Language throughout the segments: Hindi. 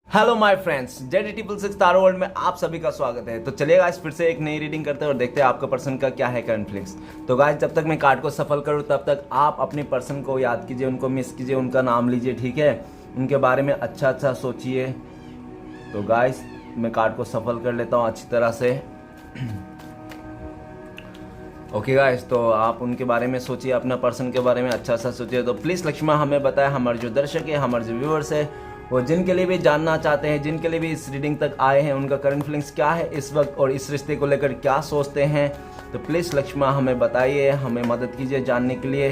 Hello my friends, JD666 taro world में आप सभी का स्वागत है। तो चलिए गाइस, फिर से एक नई रीडिंग करते हैं और देखते हैं आपका पर्सन का क्या है करंट फीलिंग्स। तो गाइस, जब तक मैं कार्ड को सफल करूं तब तक आप अपने पर्सन को याद कीजिए, उनको मिस कीजिए, उनका नाम लीजिए, ठीक है। उनके बारे में अच्छा अच्छा सोचिए। तो गाइस, मैं कार्ड को सफल कर लेता हूँ अच्छी तरह से। ओके गाइस, तो आप उनके बारे में सोचिए, अपना पर्सन के बारे में अच्छा सा सोचिए। तो प्लीज़ लक्ष्मण हमें बताएं, हमारे जो दर्शक है, हमारे जो व्यूअर्स है, वो जिनके लिए भी जानना चाहते हैं, जिनके लिए भी इस रीडिंग तक आए हैं, उनका करंट फीलिंग्स क्या है इस वक्त और इस रिश्ते को लेकर क्या सोचते हैं। तो प्लीज़ लक्ष्मण हमें बताइए, हमें मदद कीजिए जानने के लिए।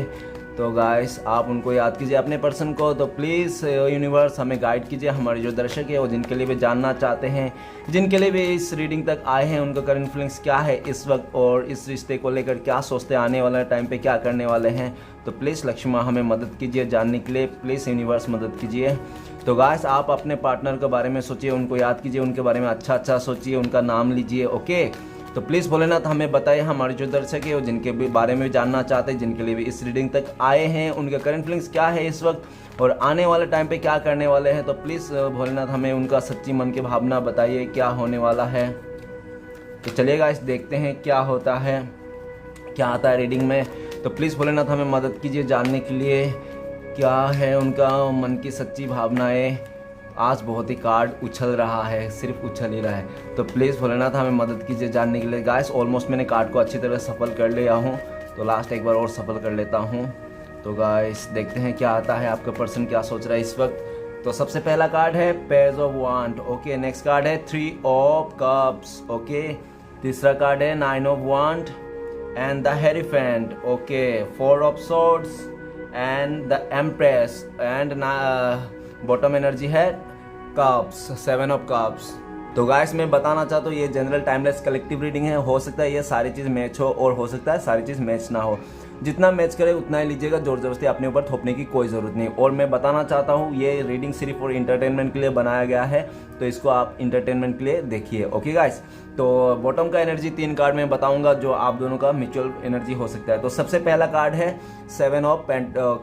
तो गाइस, आप उनको याद कीजिए, अपने पर्सन को। तो प्लीज़ यूनिवर्स हमें गाइड कीजिए, हमारे जो दर्शक है वो जिनके लिए भी जानना चाहते हैं, जिनके लिए भी इस रीडिंग तक आए हैं, उनका करंट फीलिंग्स क्या है इस वक्त और इस रिश्ते को लेकर क्या सोचते हैं, आने वाले टाइम पे क्या करने वाले हैं। तो प्लीज़ लक्ष्मण हमें मदद कीजिए जानने के लिए, प्लीज़ यूनिवर्स मदद कीजिए। तो गाइस, आप अपने पार्टनर के बारे में सोचिए, उनको याद कीजिए, उनके बारे में अच्छा अच्छा सोचिए, उनका नाम लीजिए। ओके, तो प्लीज़ भोलेनाथ हमें बताइए, हमारे जो दर्शक है वो जिनके भी बारे में जानना चाहते हैं, जिनके लिए भी इस रीडिंग तक आए हैं, उनके करंट फीलिंग्स क्या है इस वक्त और आने वाले टाइम पे क्या करने वाले हैं। तो प्लीज़ भोलेनाथ हमें उनका सच्ची मन की भावना बताइए, क्या होने वाला है। तो चलिए गाइस, देखते हैं क्या होता है, क्या आता है रीडिंग में। तो प्लीज़ भोलेनाथ हमें मदद कीजिए जानने के लिए क्या है उनका मन की सच्ची भावनाएं। आज बहुत ही कार्ड उछल रहा है, सिर्फ उछल ही रहा है। तो प्लीज़ भोलेनाथ हमें मदद कीजिए जानने के लिए। गाइस, ऑलमोस्ट मैंने कार्ड को अच्छी तरह सफल कर लिया हूँ, तो लास्ट एक बार और सफल कर लेता हूँ। तो गाइस, देखते हैं क्या आता है, आपका पर्सन क्या सोच रहा है इस वक्त। तो सबसे पहला कार्ड है page of wand. Okay, next card है 3 ऑफ कप्स। ओके, तीसरा कार्ड है 9 of wand and the hierophant. Okay, 4 of swords and the empress and bottom energy है कप्स, 7 ऑफ कप्स। तो गाइस, मैं बताना चाहता हूँ ये जनरल टाइमलेस कलेक्टिव रीडिंग है। हो सकता है ये सारी चीज़ मैच हो और हो सकता है सारी चीज़ मैच ना हो। जितना मैच करे उतना ही लीजिएगा, जोर जबरदस्ती अपने ऊपर थोपने की कोई ज़रूरत नहीं। और मैं बताना चाहता हूँ ये रीडिंग सिर्फ और इंटरटेनमेंट के लिए बनाया गया है, तो इसको आप इंटरटेनमेंट के लिए देखिए। ओके गाइस, तो बॉटम का एनर्जी 3 कार्ड में बताऊंगा जो आप दोनों का म्यूचुअल एनर्जी हो सकता है। तो सबसे पहला कार्ड है 7 ऑफ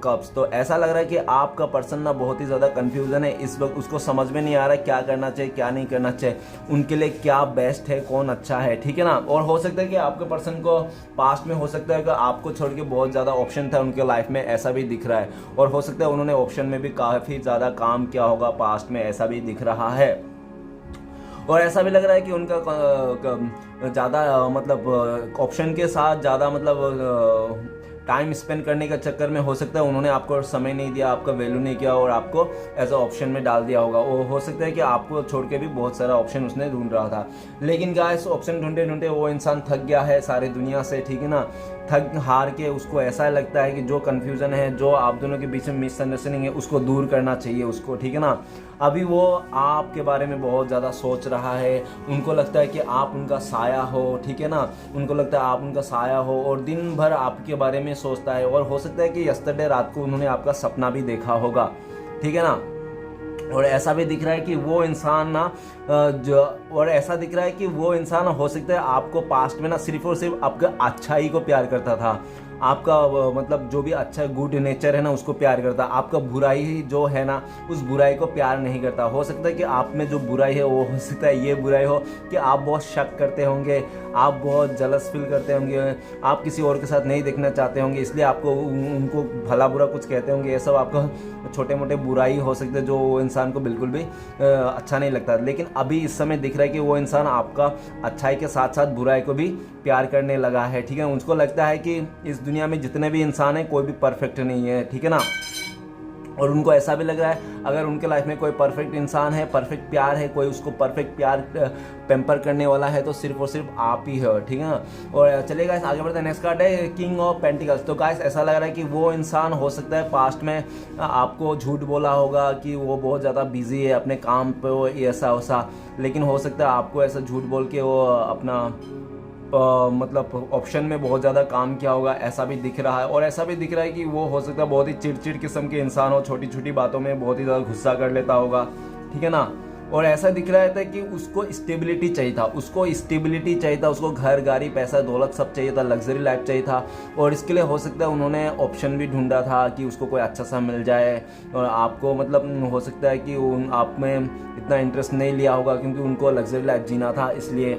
कप्स। तो ऐसा लग रहा है कि आपका पर्सन ना बहुत ही ज़्यादा कन्फ्यूजन है इस वक्त, उसको समझ में नहीं आ रहा है क्या करना चाहिए क्या नहीं करना चाहिए, उनके लिए क्या बेस्ट है, कौन अच्छा है, ठीक है ना। और हो सकता है कि आपके पर्सन को पास्ट में हो सकता है कि आपको छोड़ के बहुत ज़्यादा ऑप्शन था उनके लाइफ में, ऐसा भी दिख रहा है। और हो सकता है उन्होंने ऑप्शन में भी काफ़ी ज़्यादा काम किया होगा पास्ट में, ऐसा भी दिख रहा है। और ऐसा भी लग रहा है कि उनका ज़्यादा मतलब ऑप्शन के साथ ज़्यादा मतलब टाइम स्पेंड करने के चक्कर में हो सकता है उन्होंने आपको समय नहीं दिया, आपका वैल्यू नहीं किया और आपको एज अ ऑप्शन में डाल दिया होगा। वो हो सकता है कि आपको छोड़ के भी बहुत सारा ऑप्शन उसने ढूंढ रहा था, लेकिन गाइस ऑप्शन ढूंढते ढूंढते वो इंसान थक गया है सारी दुनिया से, ठीक है ना। थक हार के उसको ऐसा लगता है कि जो कन्फ्यूज़न है, जो आप दोनों के बीच में मिसअंडरस्टैंडिंग है, उसको दूर करना चाहिए उसको, ठीक है ना। अभी वो आपके बारे में बहुत ज़्यादा सोच रहा है, उनको लगता है कि आप उनका साया हो, ठीक है ना। उनको लगता है आप उनका साया हो और दिन भर आपके बारे में सोचता है। और हो सकता है कि यस्टरडे रात को उन्होंने आपका सपना भी देखा होगा, ठीक है ना। और ऐसा भी दिख रहा है कि वो इंसान ना और ऐसा दिख रहा है कि वो इंसान हो सकता है आपको पास्ट में ना सिर्फ और सिर्फ आपका अच्छाई को प्यार करता था, आपका मतलब जो भी अच्छा गुड नेचर है ना उसको प्यार करता, आपका बुराई जो है ना उस बुराई को प्यार नहीं करता। हो सकता है कि आप में जो बुराई है वो हो सकता है ये बुराई हो कि आप बहुत शक करते होंगे, आप बहुत जलस फील करते होंगे, आप किसी और के साथ नहीं देखना चाहते होंगे, इसलिए आपको उनको भला बुरा कुछ कहते होंगे। ये सब आपका छोटे मोटे बुराई हो सकते हैं जो वो इंसान को बिल्कुल भी अच्छा नहीं लगता। लेकिन अभी इस समय दिख रहा है कि वो इंसान आपका अच्छाई के साथ साथ बुराई को भी प्यार करने लगा है, ठीक है। उसको लगता है कि इस दुनिया में जितने भी इंसान हैं कोई भी परफेक्ट नहीं है, ठीक है ना। और उनको ऐसा भी लग रहा है अगर उनके लाइफ में कोई परफेक्ट इंसान है, परफेक्ट प्यार है, कोई उसको परफेक्ट प्यार पेम्पर करने वाला है तो सिर्फ और सिर्फ आप ही हो, ठीक है ना। और चलिए गाइस आगे बढ़ते हैं। नेक्स्ट कार्ड है किंग ऑफ पेंटिकल्स। तो गाइस ऐसा लग रहा है कि वो इंसान हो सकता है पास्ट में आपको झूठ बोला होगा कि वो बहुत ज़्यादा बिजी है अपने काम पे, ऐसा वैसा, लेकिन हो सकता है आपको ऐसा झूठ बोल के वो अपना मतलब ऑप्शन में बहुत ज़्यादा काम किया होगा, ऐसा भी दिख रहा है। और ऐसा भी दिख रहा है कि वो हो सकता है बहुत ही चिड़चिड़ किस्म के इंसान हो, छोटी छोटी बातों में बहुत ही ज़्यादा गुस्सा कर लेता होगा, ठीक है ना। और ऐसा दिख रहा था कि उसको स्टेबिलिटी चाहिए था, उसको घर गाड़ी पैसा दौलत सब चाहिए था, लग्जरी लाइफ चाहिए था। और इसके लिए हो सकता है उन्होंने ऑप्शन भी ढूंढा था कि उसको कोई अच्छा सा मिल जाए। और आपको मतलब हो सकता है कि आप में इतना इंटरेस्ट नहीं लिया होगा क्योंकि उनको लग्जरी लाइफ जीना था इसलिए।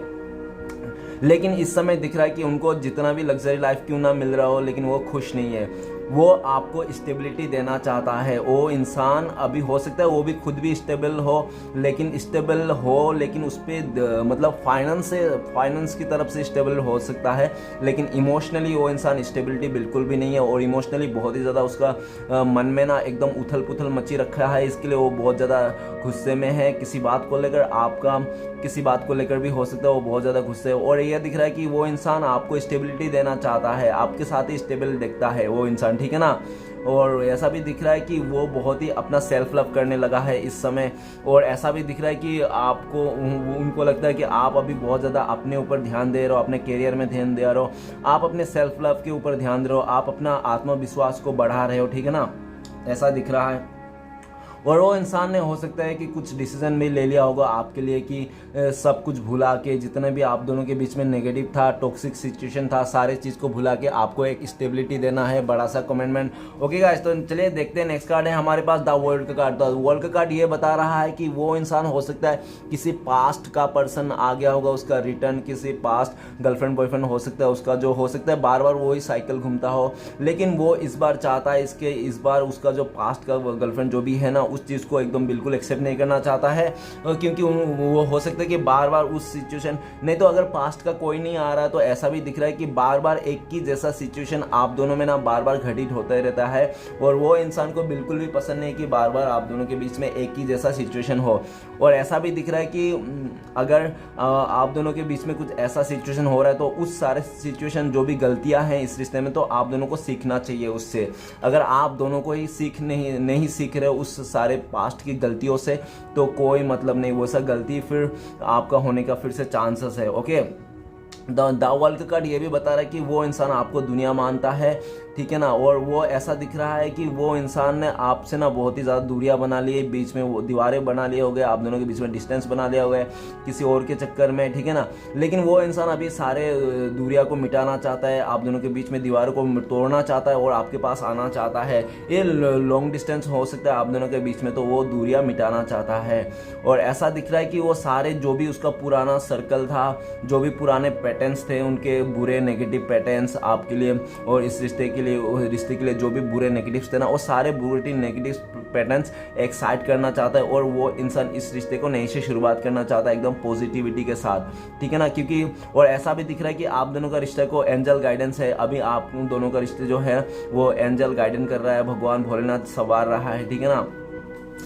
लेकिन इस समय दिख रहा है कि उनको जितना भी लग्जरी लाइफ क्यों ना मिल रहा हो, लेकिन वो खुश नहीं है। वो आपको स्टेबिलिटी देना चाहता है। वो इंसान अभी हो सकता है वो भी खुद भी स्टेबल हो, लेकिन उस पर मतलब फाइनेंस की तरफ से स्टेबल हो सकता है, लेकिन इमोशनली वो इंसान स्टेबिलिटी बिल्कुल भी नहीं है। और इमोशनली बहुत ही ज़्यादा उसका मन में ना एकदम उथल पुथल मची रखा है। इसके लिए वो बहुत ज़्यादा गुस्से में है किसी बात को लेकर, आपका किसी बात को लेकर भी हो सकता है वो बहुत ज़्यादा गुस्से है। और यह दिख रहा है कि वो इंसान आपको स्टेबिलिटी देना चाहता है, आपके साथ ही स्टेबल दिखता है वो इंसान, ठीक है ना। और ऐसा भी दिख रहा है कि वो बहुत ही अपना सेल्फ लव करने लगा है इस समय। और ऐसा भी दिख रहा है कि आपको उनको लगता है कि आप अभी बहुत ज़्यादा अपने ऊपर ध्यान दे रहे हो, अपने करियर में ध्यान दे रहे हो, आप अपने सेल्फ लव के ऊपर ध्यान दे रहे हो, आप अपना आत्मविश्वास को बढ़ा रहे हो, ठीक है ना, ऐसा दिख रहा है। और वो इंसान ने हो सकता है कि कुछ डिसीजन भी ले लिया होगा आपके लिए कि सब कुछ भुला के, जितने भी आप दोनों के बीच में नेगेटिव था, टॉक्सिक सिचुएशन था, सारे चीज़ को भुला के आपको एक स्टेबिलिटी देना है, बड़ा सा कमिटमेंट। ओके गाइस, तो चलिए देखते हैं। नेक्स्ट कार्ड है हमारे पास द वर्ल्ड का कार्ड। द वर्ल्ड का कार्ड ये बता रहा है कि वो इंसान हो सकता है किसी पास्ट का पर्सन आ गया होगा, उसका रिटर्न, किसी पास्ट गर्लफ्रेंड बॉयफ्रेंड हो सकता है उसका, जो हो सकता है बार बार वही साइकिल घूमता हो। लेकिन वो इस बार चाहता है इस बार उसका जो पास्ट का गर्लफ्रेंड जो भी है ना, उस चीज़ को एकदम बिल्कुल एक्सेप्ट नहीं करना चाहता है, क्योंकि वो हो सकता है कि बार बार उस सिचुएशन, नहीं तो अगर पास्ट का कोई नहीं आ रहा तो ऐसा भी दिख रहा है कि बार बार एक ही जैसा सिचुएशन आप दोनों में ना बार बार घटित होता ही रहता है। और वो इंसान को बिल्कुल भी पसंद नहीं कि बार बार आप दोनों के बीच में एक ही जैसा सिचुएशन हो। और ऐसा भी दिख रहा है कि अगर आप दोनों के बीच में कुछ ऐसा सिचुएशन हो रहा है तो उस सारे सिचुएशन जो भी गलतियां हैं इस रिश्ते में, तो आप दोनों को सीखना चाहिए उससे। अगर आप दोनों को ही नहीं सीख रहे उस सारे पास्ट की गलतियों से, तो कोई मतलब नहीं, वो सब गलती फिर आपका होने का फिर से चांसेस है। ओके, द वर्ल्ड का कार्ड ये भी बता रहा है कि वो इंसान आपको दुनिया मानता है, ठीक है ना। और वो ऐसा दिख रहा है कि वो इंसान ने आपसे ना बहुत ही ज़्यादा दूरियां बना ली है, बीच में वो दीवारें बना लिए हो गए, आप दोनों के बीच में डिस्टेंस बना लिया हो गया किसी और के चक्कर में, ठीक है ना। लेकिन वो इंसान अभी सारे दूरियां को मिटाना चाहता है, आप दोनों के बीच में दीवारों को तोड़ना चाहता है और आपके पास आना चाहता है। ये लॉन्ग डिस्टेंस हो सकता है आप दोनों के बीच में, तो वो दूरियां मिटाना चाहता है। और ऐसा दिख रहा है कि वो सारे जो भी उसका पुराना सर्कल था, जो भी पुराने पैटर्न्स थे, उनके बुरे नेगेटिव पैटर्न्स आपके लिए और इस रिश्ते के लिए जो भी बुरे नेगेटिव्स थे ना, वो सारे बुरे नेगेटिव पैटर्न्स एक साइड करना चाहता है। और वो इंसान इस रिश्ते को नई से शुरुआत करना चाहता है एकदम पॉजिटिविटी के साथ, ठीक है ना। क्योंकि और ऐसा भी दिख रहा है कि आप दोनों का रिश्ते को एंजल गाइडेंस है, अभी आप दोनों का रिश्ते जो है वो एंजल गाइडेंस कर रहा है, भगवान भोलेनाथ संवार रहा है, ठीक है ना।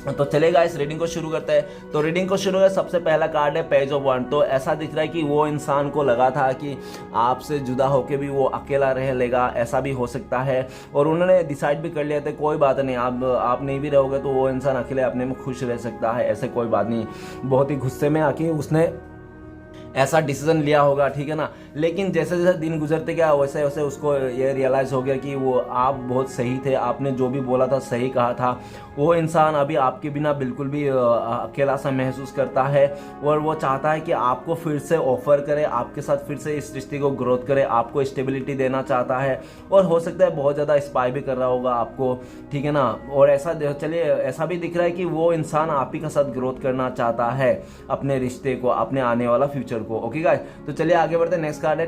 तो चलेगा, इस रीडिंग को शुरू करते हैं। तो रीडिंग को शुरू है, सबसे पहला कार्ड है पेज ऑफ वॉन्ड। तो ऐसा दिख रहा है कि वो इंसान को लगा था कि आपसे जुदा होके भी वो अकेला रह लेगा, ऐसा भी हो सकता है। और उन्होंने डिसाइड भी कर लिया था कोई बात नहीं, आप नहीं भी रहोगे तो वो इंसान अकेले अपने में खुश रह सकता है, ऐसे कोई बात नहीं। बहुत ही गुस्से में आके उसने ऐसा डिसीजन लिया होगा, ठीक है ना। लेकिन जैसे जैसे दिन गुजरते गया वैसे वैसे उसको ये रियलाइज़ हो गया कि वो आप बहुत सही थे, आपने जो भी बोला था सही कहा था। वो इंसान अभी आपके बिना बिल्कुल भी अकेला सा महसूस करता है और वो चाहता है कि आपको फिर से ऑफर करे, आपके साथ फिर से इस रिश्ते को ग्रोथ करे, आपको स्टेबिलिटी देना चाहता है। और हो सकता है बहुत ज़्यादा स्पाई भी कर रहा होगा आपको, ठीक है ना। और ऐसा चलिए ऐसा भी दिख रहा है कि वो इंसान आप ही के साथ ग्रोथ करना चाहता है अपने रिश्ते को, अपने आने वाला फ्यूचर को। ओके गाइस, तो चलिए आगे बढ़ते हैं। नेक्स्ट कार्ड है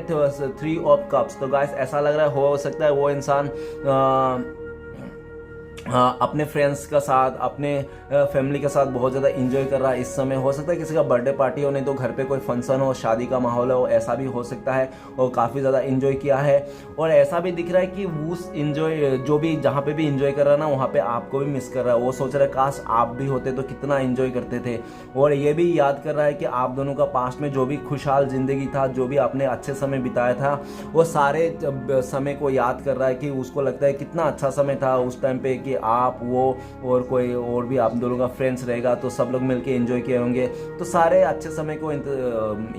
3 ऑफ कप्स। तो गाइस ऐसा लग रहा है हो सकता है वो इंसान अपने फ्रेंड्स का साथ, अपने फैमिली के साथ बहुत ज़्यादा इंजॉय कर रहा है इस समय। हो सकता है किसी का बर्थडे पार्टी हो, नहीं तो घर पे कोई फंक्शन हो, शादी का माहौल हो, ऐसा भी हो सकता है। और काफ़ी ज़्यादा इंजॉय किया है। और ऐसा भी दिख रहा है कि उस इंजॉय जो भी जहाँ पे भी इंजॉय कर रहा है ना, वहाँ पे आपको भी मिस कर रहा है। वो सोच रहा है काश आप भी होते तो कितना इंजॉय करते थे। और ये भी याद कर रहा है कि आप दोनों का पास्ट में जो भी खुशहाल ज़िंदगी था, जो भी आपने अच्छे समय बिताया था, वो सारे समय को याद कर रहा है कि उसको लगता है कितना अच्छा समय था उस टाइम पे, कि आप वो और कोई और भी आप दोनों का फ्रेंड्स रहेगा तो सब लोग मिलके एंजॉय किए होंगे। तो सारे अच्छे समय को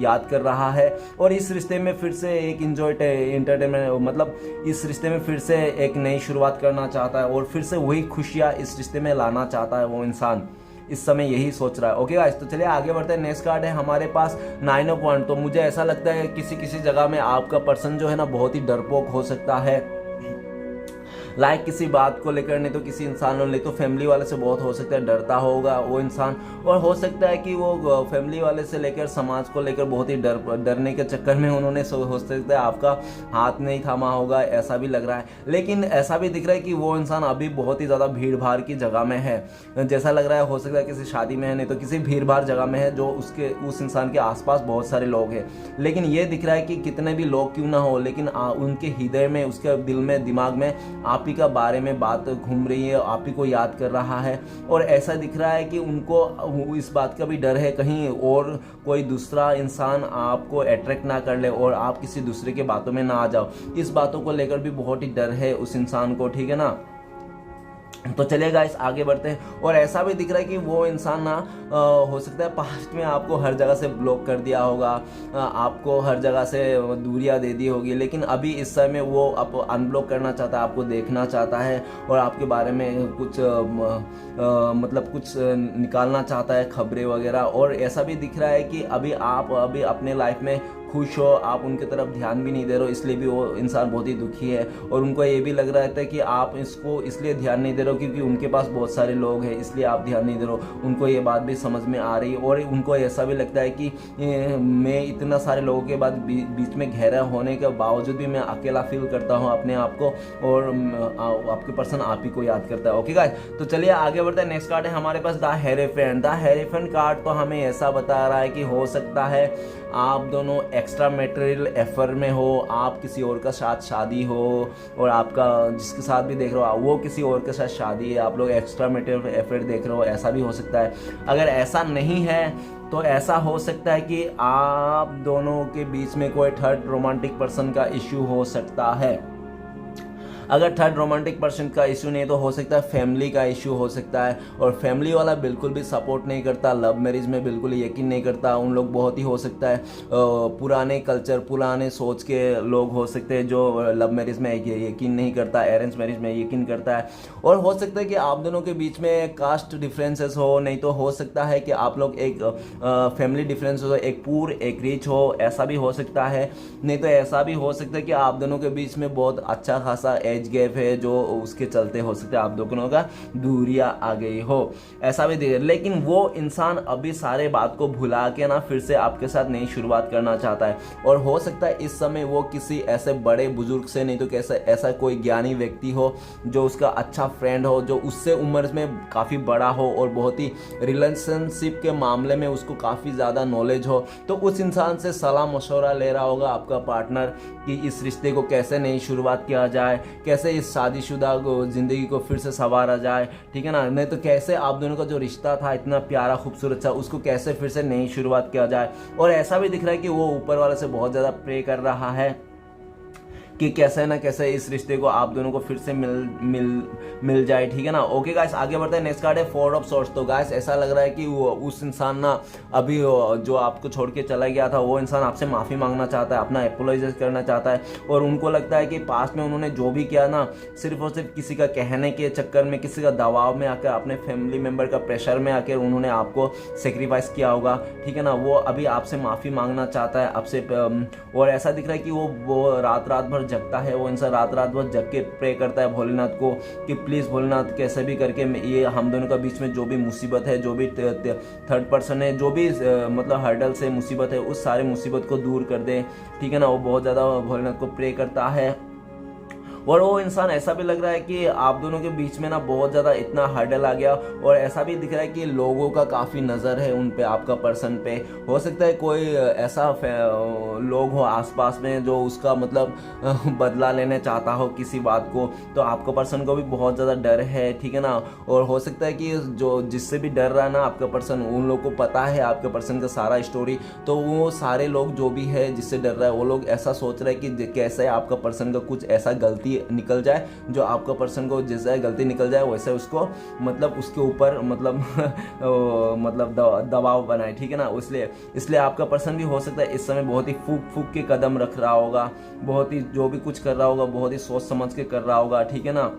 याद कर रहा है। और इस रिश्ते में फिर से एक एंटरटेनमेंट, मतलब इस रिश्ते में फिर से एक नई शुरुआत करना चाहता है और फिर से वही खुशियाँ इस रिश्ते में लाना चाहता है वो इंसान। इस समय यही सोच रहा है। ओके गाइस, तो चलिए आगे बढ़ते हैं। नेक्स्ट कार्ड है हमारे पास 9 ऑफ वॉन्ड। तो मुझे ऐसा लगता है किसी किसी जगह में आपका पर्सन जो है ना बहुत ही डरपोक हो सकता है, लाइक किसी बात को लेकर, नहीं तो किसी इंसान नहीं तो फैमिली वाले से बहुत हो सकता है डरता होगा वो इंसान, और हो सकता है कि वो फैमिली वाले से लेकर समाज को लेकर बहुत ही डरने के चक्कर में उन्होंने हो सकता है आपका हाथ नहीं थामा होगा, ऐसा भी लग रहा है। लेकिन ऐसा भी दिख रहा है कि वो इंसान अभी बहुत ही ज़्यादा भीड़ भाड़ की जगह में है, जैसा लग रहा है हो सकता है किसी शादी में है, नहीं तो किसी भीड़ भाड़ जगह में है जो उस इंसान के आसपास बहुत सारे लोग हैं। लेकिन ये दिख रहा है कि कितने भी लोग क्यों ना हो, लेकिन उनके हृदय में, उसके दिल में, दिमाग में आप ही का बारे में बात घूम रही है, आप ही को याद कर रहा है। और ऐसा दिख रहा है कि उनको इस बात का भी डर है कहीं और कोई दूसरा इंसान आपको अट्रैक्ट ना कर ले और आप किसी दूसरे के बातों में ना आ जाओ। इस बातों को लेकर भी बहुत ही डर है उस इंसान को, ठीक है ना। तो चलिए गाइस आगे बढ़ते हैं। और ऐसा भी दिख रहा है कि वो इंसान ना हो सकता है पास्ट में आपको हर जगह से ब्लॉक कर दिया होगा, आपको हर जगह से दूरियां दे दी होगी, लेकिन अभी इस समय वो आप अनब्लॉक करना चाहता है, आपको देखना चाहता है और आपके बारे में कुछ मतलब कुछ निकालना चाहता है, खबरें वगैरह। और ऐसा भी दिख रहा है कि आप अभी अपने लाइफ में खुश हो, आप उनकी तरफ ध्यान भी नहीं दे रहे हो, इसलिए भी वो इंसान बहुत ही दुखी है। और उनको ये भी लग रहा था कि आप इसको इसलिए ध्यान नहीं दे रहे हो क्योंकि उनके पास बहुत सारे लोग हैं, इसलिए आप ध्यान नहीं दे रहे हो। उनको ये बात भी समझ में आ रही है और उनको ऐसा भी लगता है कि मैं इतना सारे लोगों के बाद बीच में गहरा होने के बावजूद भी मैं अकेला फील करता हूँ अपने आप को, और आपके पर्सन आप ही को याद करता है। ओके गाइस, तो चलिए आगे बढ़ते हैं। नेक्स्ट कार्ड है हमारे पास the hierophant. The hierophant card तो हमें ऐसा बता रहा है कि हो सकता है आप दोनों एक्स्ट्रा मैटेरियल एफर में हो, आप किसी और का साथ शादी हो और आपका जिसके साथ भी देख रहे हो वो किसी और के साथ शादी है, आप लोग एक्स्ट्रा मैटेरियल एफर देख रहे हो, ऐसा भी हो सकता है। अगर ऐसा नहीं है तो ऐसा हो सकता है कि आप दोनों के बीच में कोई थर्ड रोमांटिक पर्सन का इश्यू हो सकता है। अगर थर्ड रोमांटिक पर्सन का इशू नहीं तो हो सकता है फैमिली का इशू हो सकता है, और फैमिली वाला बिल्कुल भी सपोर्ट नहीं करता, लव मैरिज में बिल्कुल यकीन नहीं करता। उन लोग बहुत ही हो सकता है पुराने कल्चर, पुराने सोच के लोग हो सकते हैं जो लव मैरिज में यकीन नहीं करता, अरेंज मैरिज में यकीन करता है। और हो सकता है कि आप दोनों के बीच में कास्ट डिफरेंसेस हो, नहीं तो हो सकता है कि आप लोग एक फैमिली डिफरेंस हो, एक पूर एक रिच हो, ऐसा भी हो सकता है। नहीं तो ऐसा भी हो सकता है कि आप दोनों के बीच में बहुत अच्छा खासा एज गैप है जो उसके चलते हो सकता है आप दोनों का दूरियां आ गई हो, ऐसा भी दिखे। लेकिन वो इंसान अभी सारे बात को भुला के ना फिर से आपके साथ नई शुरुआत करना चाहता है। और हो सकता है इस समय वो किसी ऐसे बड़े बुजुर्ग से, नहीं तो कैसे ऐसा कोई ज्ञानी व्यक्ति हो जो उसका अच्छा फ्रेंड हो, जो उससे उम्र में काफ़ी बड़ा हो और बहुत ही रिलेशनशिप के मामले में उसको काफ़ी ज़्यादा नॉलेज हो। तो उस इंसान से सलाह मशवरा ले रहा होगा आपका पार्टनर कि इस रिश्ते को कैसे नई शुरुआत किया जाए, कैसे इस शादीशुदा जिंदगी को फिर से संवारा जाए, ठीक है ना। नहीं तो कैसे आप दोनों का जो रिश्ता था इतना प्यारा खूबसूरत था उसको कैसे फिर से नई शुरुआत किया जाए। और ऐसा भी दिख रहा है कि वो ऊपर वाले से बहुत ज़्यादा प्रे कर रहा है कि कैसे ना कैसे इस रिश्ते को आप दोनों को फिर से मिल जाए, ठीक है ना। ओके गाइस आगे बढ़ते हैं। नेक्स्ट कार्ड है 4 ऑफ सोर्ड्स। तो गाइस ऐसा लग रहा है कि वो उस इंसान ना अभी जो आपको छोड़ के चला गया था वो इंसान आपसे माफ़ी मांगना चाहता है, अपना एपोलोजाइज करना चाहता है। और उनको लगता है कि पास्ट में उन्होंने जो भी किया ना सिर्फ और सिर्फ किसी का कहने के चक्कर में, किसी का दबाव में आकर, अपने फैमिली मेम्बर का प्रेशर में आकर उन्होंने आपको सेक्रीफाइस किया होगा, ठीक है ना। वो अभी आपसे माफ़ी मांगना चाहता है आपसे। और ऐसा दिख रहा है कि वो रात भर जगता है, वो इंसान रात भर जग के प्रे करता है भोलेनाथ को कि प्लीज़ भोलेनाथ कैसे भी करके ये हम दोनों का बीच में जो भी मुसीबत है, जो भी थर्ड पर्सन है, जो भी मतलब हर्डल से मुसीबत है, उस सारे मुसीबत को दूर कर दे, ठीक है ना। वो बहुत ज़्यादा भोलेनाथ को प्रे करता है। और वो इंसान ऐसा भी लग रहा है कि आप दोनों के बीच में ना बहुत ज़्यादा इतना हर्डल आ गया। और ऐसा भी दिख रहा है कि लोगों का काफ़ी नज़र है उन पे, आपका पर्सन पे। हो सकता है कोई ऐसा लोग हो आसपास में जो उसका मतलब बदला लेने चाहता हो किसी बात को, तो आपका पर्सन को भी बहुत ज़्यादा डर है, ठीक है ना। और हो सकता है कि जो जिससे भी डर रहा है ना आपका पर्सन, उन लोग को पता है आपके पर्सन का सारा स्टोरी, तो वो सारे लोग जो भी है जिससे डर रहा है वो लोग ऐसा सोच रहे हैं कि कैसे आपका पर्सन का कुछ ऐसा गलती निकल जाए जो आपका पर्सन को जैसे गलती निकल जाए वैसे उसको मतलब उसके ऊपर मतलब दबाव बनाए, ठीक है ना। इसलिए आपका पर्सन भी हो सकता है इस समय बहुत ही फूक के कदम रख रहा होगा, बहुत ही जो भी कुछ कर रहा होगा बहुत ही सोच समझ के कर रहा होगा, ठीक है ना।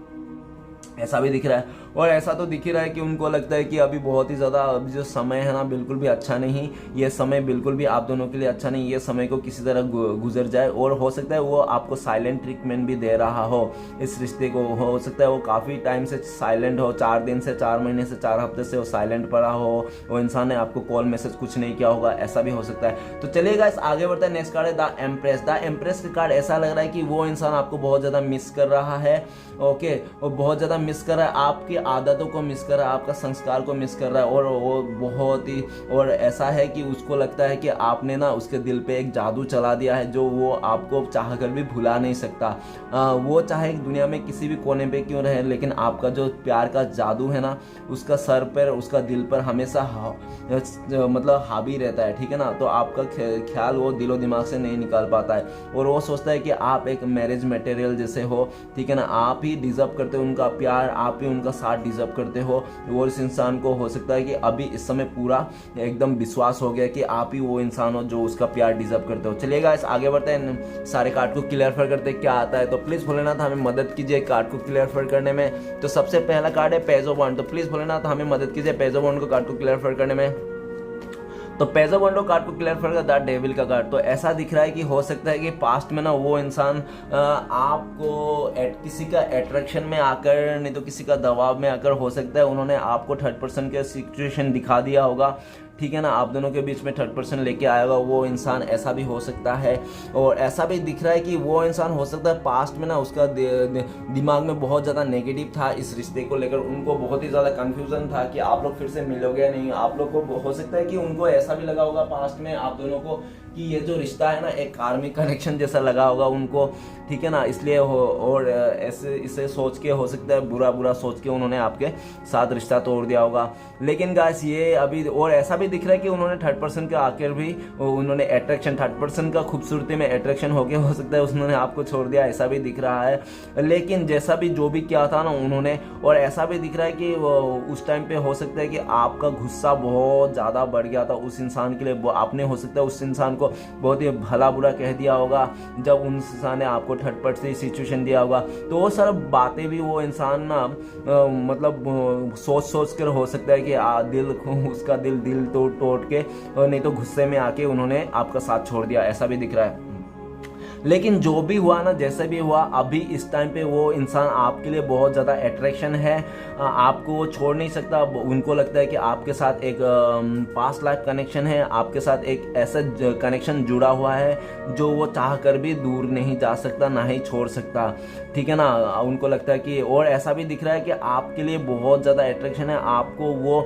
ऐसा भी दिख रहा है। और ऐसा तो दिख ही रहा है कि उनको लगता है कि अभी बहुत ही ज़्यादा अभी जो समय है ना बिल्कुल भी अच्छा नहीं, ये समय बिल्कुल भी आप दोनों के लिए अच्छा नहीं, ये समय को किसी तरह गुजर जाए। और हो सकता है वो आपको साइलेंट ट्रीटमेंट भी दे रहा हो इस रिश्ते को, हो सकता है वो काफ़ी टाइम से साइलेंट हो, 4 दिन से, 4 महीने से, 4 हफ्ते से वो साइलेंट पड़ा हो, वो इंसान ने आपको कॉल मैसेज कुछ नहीं किया होगा, ऐसा भी हो सकता है। तो चलिए गाइस आगे बढ़ते हैं। नेक्स्ट कार्ड है द एम्प्रेस। द एम्प्रेस का कार्ड ऐसा लग रहा है कि वो इंसान आपको बहुत ज़्यादा मिस कर रहा है, ओके, और बहुत ज़्यादा मिस कर रहा है, आपकी आदतों को मिस कर रहा है, आपका संस्कार को मिस कर रहा है। और वो बहुत ही, और ऐसा है कि उसको लगता है कि आपने ना उसके दिल पे एक जादू चला दिया है जो वो आपको चाह कर भी भुला नहीं सकता। वो चाहे दुनिया में किसी भी कोने पे क्यों रहे, लेकिन आपका जो प्यार का जादू है ना उसका सर पर, उसका दिल पर हमेशा मतलब हावी रहता है, ठीक है ना। तो आपका ख्याल वो दिलो दिमाग से नहीं निकाल पाता है, और वो सोचता है कि आप एक मैरिज मटेरियल जैसे हो, ठीक है ना, आप ही डिजर्व करते हो उनका प्यार, आप ही उनका साथ डिजर्व करते हो। और इस इंसान को हो सकता है कि अभी इस समय पूरा एकदम विश्वास हो गया कि आप ही वो इंसान हो जो उसका प्यार डिजर्व करते हो। चलिए गाइस आगे बढ़ते हैं, सारे कार्ड को क्लियरफाई करते हैं क्या आता है। तो प्लीज भोलेनाथ हमें मदद कीजिए कार्ड को क्लियरफाई करने में। तो सबसे पहला कार्ड है पेज ऑफ वांड। तो प्लीज भोलेनाथ हमें मदद कीजिए पेज ऑफ वांड को कार्ड को क्लियरफाई करने में। तो पेज ऑफ वांड कार्ड को क्लियर कर द डेविल का कार्ड। तो ऐसा दिख रहा है कि हो सकता है कि पास्ट में ना वो इंसान आपको किसी का अट्रैक्शन में आकर, नहीं तो किसी का दबाव में आकर, हो सकता है उन्होंने आपको थर्ड पर्सन के सिचुएशन दिखा दिया होगा, ठीक है ना, आप दोनों के बीच में थर्ड पर्सन लेके आएगा वो इंसान, ऐसा भी हो सकता है। और ऐसा भी दिख रहा है कि वो इंसान हो सकता है पास्ट में ना उसका दिमाग में बहुत ज़्यादा नेगेटिव था इस रिश्ते को लेकर, उनको बहुत ही ज़्यादा कंफ्यूजन था कि आप लोग फिर से मिलोगे नहीं। आप लोग को हो सकता है कि उनको ऐसा भी लगा होगा पास्ट में आप दोनों को कि ये जो रिश्ता है ना एक कार्मिक कनेक्शन जैसा लगा होगा उनको, ठीक है ना, इसलिए और ऐसे इसे सोच के हो सकता है बुरा बुरा सोच के उन्होंने आपके साथ रिश्ता तोड़ दिया होगा। लेकिन गाइस ये अभी, और ऐसा भी दिख रहा है कि उन्होंने थर्ड पर्सन के आकर भी उन्होंने अट्रैक्शन, थर्ड पर्सन का खूबसूरती में अट्रैक्शन होके हो सकता है उन्होंने आपको छोड़ दिया, ऐसा भी दिख रहा है। लेकिन जैसा भी जो भी किया था ना उन्होंने, और ऐसा भी दिख रहा है कि उस टाइम पे हो सकता है कि आपका गुस्सा बहुत ज़्यादा बढ़ गया था उस इंसान के लिए, आपने हो सकता है उस इंसान को बहुत ही भला बुरा कह दिया होगा जब उन इंसान ने आपको थर्ड पर्सन सिचुएशन दिया होगा। तो वो सारा बातें भी वो इंसान ना मतलब सोच सोच कर हो सकता है कि दिल उसका दिल तोड़ के, नहीं तो गुस्से में आके उन्होंने आपका साथ छोड़ दिया, ऐसा भी दिख रहा है। लेकिन जो भी हुआ ना, जैसे भी हुआ, अभी इस टाइम पे वो इंसान आपके लिए बहुत ज़्यादा अट्रैक्शन है, आपको वो छोड़ नहीं सकता। उनको लगता है कि आपके साथ एक पास्ट लाइफ कनेक्शन है, आपके साथ एक ऐसा कनेक्शन जुड़ा हुआ है जो वो चाह कर भी दूर नहीं जा सकता, ना ही छोड़ सकता, ठीक है ना। उनको लगता है कि, और ऐसा भी दिख रहा है कि आपके लिए बहुत ज़्यादा अट्रैक्शन है, आपको वो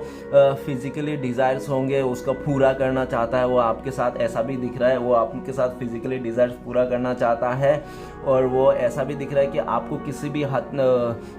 फिजिकली डिज़ायर्स होंगे उसका पूरा करना चाहता है वो आपके साथ, ऐसा भी दिख रहा है। वो आपके साथ फिजिकली डिज़ायर्स पूरा करना चाहता है। और वो ऐसा भी दिख रहा है कि आपको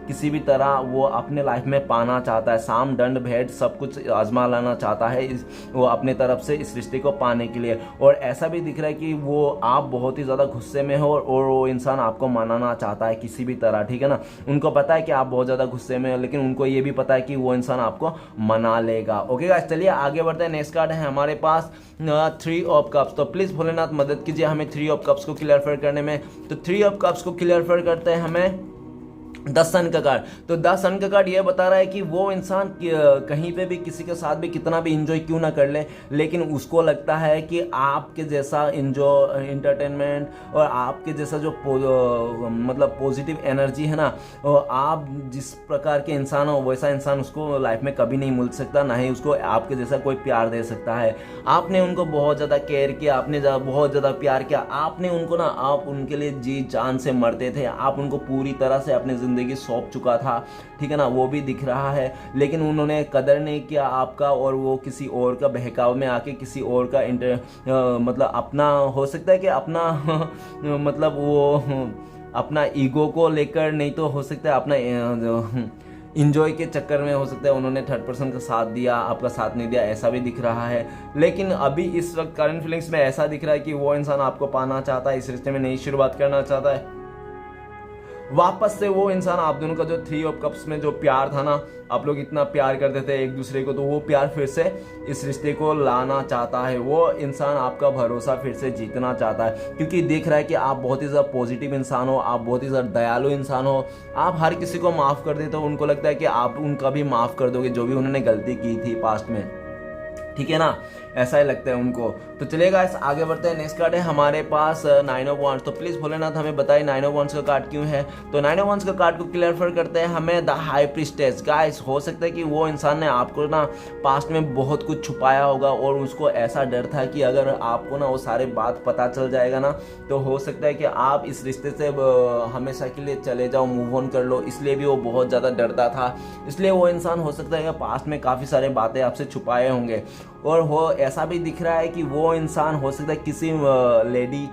किसी भी तरह वो अपने लाइफ में पाना चाहता है, साम दंड भेद सब कुछ आजमा लाना चाहता है वो अपने तरफ से इस रिश्ते को पाने के लिए। और ऐसा भी दिख रहा है कि वो आप बहुत ही ज़्यादा गुस्से में हो और वो इंसान आपको मनाना चाहता है किसी भी तरह, ठीक है ना। उनको पता है कि आप बहुत ज़्यादा गुस्से में हो, लेकिन उनको ये भी पता है कि वो इंसान आपको मना लेगा। ओके गाइस चलिए आगे बढ़ते हैं। नेक्स्ट कार्ड है हमारे पास 3 ऑफ कप्स। तो प्लीज़ भोलेनाथ मदद कीजिए हमें 3 ऑफ कप्स को क्लियरफाई करने में। तो 3 ऑफ कप्स को क्लियरफाई करते हैं हमें 10 सन का कार्ड। तो 10 सन का कार्ड ये बता रहा है कि वो इंसान कहीं पे भी किसी के साथ भी कितना भी इंजॉय क्यों ना कर ले, लेकिन उसको लगता है कि आपके जैसा इंजॉय, एंटरटेनमेंट और आपके जैसा जो मतलब पॉजिटिव एनर्जी है ना, आप जिस प्रकार के इंसान हो वैसा इंसान उसको लाइफ में कभी नहीं मिल सकता, ना ही उसको आपके जैसा कोई प्यार दे सकता है। आपने उनको बहुत ज़्यादा केयर किया, आपने बहुत ज़्यादा प्यार किया, आपने उनको ना, आप उनके लिए जी जान से मरते थे, आप उनको पूरी तरह से अपने ज़िंदगी सौंप चुका था, ठीक है ना, वो भी दिख रहा है। लेकिन उन्होंने कदर नहीं किया आपका, और वो किसी और का बहकाव में आके किसी और का मतलब अपना, हो सकता है कि अपना मतलब वो अपना ईगो को लेकर, नहीं तो हो सकता है अपना इंजॉय के चक्कर में हो सकता है उन्होंने थर्ड पर्सन का साथ दिया, आपका साथ नहीं दिया, ऐसा भी दिख रहा है। लेकिन अभी इस वक्त करंट फीलिंग्स में ऐसा दिख रहा है कि वो इंसान आपको पाना चाहता है, इस रिश्ते में नई शुरुआत करना चाहता है। वापस से वो इंसान आप दोनों का जो थ्री ऑफ कप्स में जो प्यार था ना, आप लोग इतना प्यार करते थे एक दूसरे को, तो वो प्यार फिर से इस रिश्ते को लाना चाहता है। वो इंसान आपका भरोसा फिर से जीतना चाहता है, क्योंकि देख रहा है कि आप बहुत ही ज़्यादा पॉजिटिव इंसान हो, आप बहुत ही ज़्यादा दयालु इंसान हो, आप हर किसी को माफ़ कर देते हो। उनको लगता है कि आप उनका भी माफ़ कर दोगे जो भी उन्होंने गलती की थी पास्ट में, ठीक है ना, ऐसा ही लगता है उनको। तो चलेगा, इस आगे बढ़ते हैं। नेक्स्ट कार्ड है हमारे पास 9 ऑफ वांड्स। तो प्लीज़ भोलेनाथ हमें बताइए 9 ऑफ वांड्स का कार्ड क्यों है। तो 9 ऑफ वांड्स का कार्ड को क्लियर करते हैं हमें द हाई प्रीस्टेस। गाइस, हो सकता है कि वो इंसान ने आपको ना पास्ट में बहुत कुछ छुपाया होगा और उसको ऐसा डर था कि अगर आपको ना वो सारे बात पता चल जाएगा ना, तो हो सकता है कि आप इस रिश्ते से हमेशा के लिए चले जाओ, मूव ऑन कर लो। इसलिए भी वो बहुत ज़्यादा डरता था। इसलिए वो इंसान हो सकता है कि पास्ट में काफ़ी सारे बातें आपसे छुपाए होंगे। और हो ऐसा भी दिख रहा है कि वो इंसान हो सकता है किसी लेडी